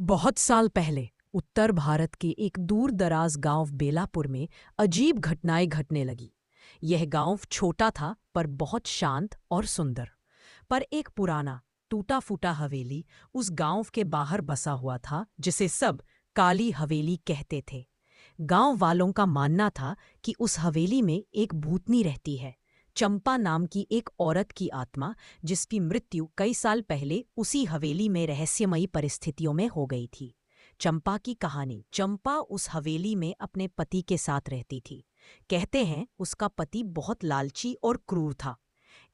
बहुत साल पहले उत्तर भारत के एक दूर दराज गांव बेलापुर में अजीब घटनाएं घटने लगी। यह गांव छोटा था पर बहुत शांत और सुंदर। पर एक पुराना टूटा फूटा हवेली उस गांव के बाहर बसा हुआ था, जिसे सब काली हवेली कहते थे। गांव वालों का मानना था कि उस हवेली में एक भूतनी रहती है, चंपा नाम की एक औरत की आत्मा, जिसकी मृत्यु कई साल पहले उसी हवेली में रहस्यमयी परिस्थितियों में हो गई थी। चंपा की कहानी। चंपा उस हवेली में अपने पति के साथ रहती थी। कहते हैं उसका पति बहुत लालची और क्रूर था।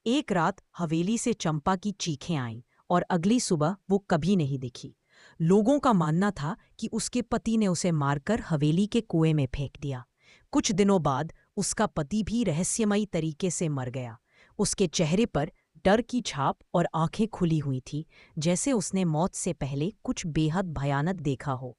एक रात हवेली से चंपा की चीखें आईं और अगली सुबह वो कभी नहीं दिखी। लोगों का मानना था कि उसके पति ने उसे मारकर हवेली के कुएं में फेंक दिया। कुछ दिनों बाद उसका पति भी रहस्यमयी तरीके से मर गया। उसके चेहरे पर डर की छाप और आंखें खुली हुई थी, जैसे उसने मौत से पहले कुछ बेहद भयानक देखा हो।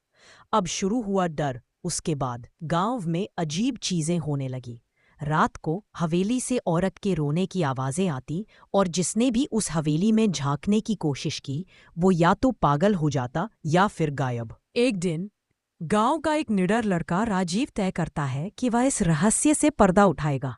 अब शुरू हुआ डर। उसके बाद गांव में अजीब चीजें होने लगी। रात को हवेली से औरत के रोने की आवाजें आती और जिसने भी उस हवेली में झांकने की कोशिश की वो या तो पागल हो जाता या फिर गायब। एक दिन गांव का एक निडर लड़का राजीव तय करता है कि वह इस रहस्य से पर्दा उठाएगा।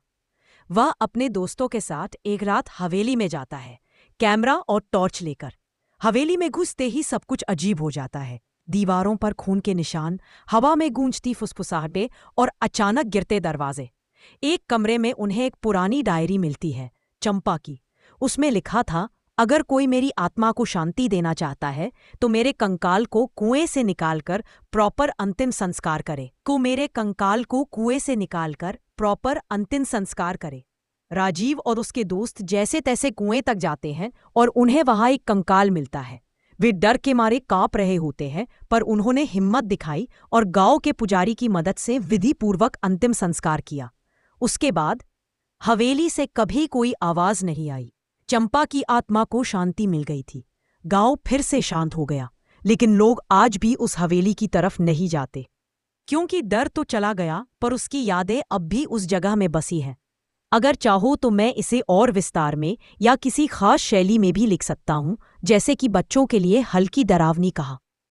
वह अपने दोस्तों के साथ एक रात हवेली में जाता है, कैमरा और टॉर्च लेकर। हवेली में घुसते ही सब कुछ अजीब हो जाता है। दीवारों पर खून के निशान, हवा में गूंजती फुसफुसाहटें और अचानक गिरते दरवाजे। एक कमरे में उन्हें एक पुरानी डायरी मिलती है, चंपा की। उसमें लिखा था, अगर कोई मेरी आत्मा को शांति देना चाहता है तो मेरे कंकाल को कुएं से निकालकर प्रॉपर अंतिम संस्कार करे। मेरे कंकाल को कुएं से निकालकर प्रॉपर अंतिम संस्कार करे। राजीव और उसके दोस्त जैसे तैसे कुएं तक जाते हैं और उन्हें वहां एक कंकाल मिलता है। वे डर के मारे कांप रहे होते हैं, पर उन्होंने हिम्मत दिखाई और गांव के पुजारी की मदद से विधि पूर्वक अंतिम संस्कार किया। उसके बाद हवेली से कभी कोई आवाज नहीं आई। चंपा की आत्मा को शांति मिल गई थी। गांव फिर से शांत हो गया, लेकिन लोग आज भी उस हवेली की तरफ नहीं जाते, क्योंकि डर तो चला गया पर उसकी यादें अब भी उस जगह में बसी हैं। अगर चाहो तो मैं इसे और विस्तार में या किसी खास शैली में भी लिख सकता हूं, जैसे कि बच्चों के लिए हल्की डरावनी कहा।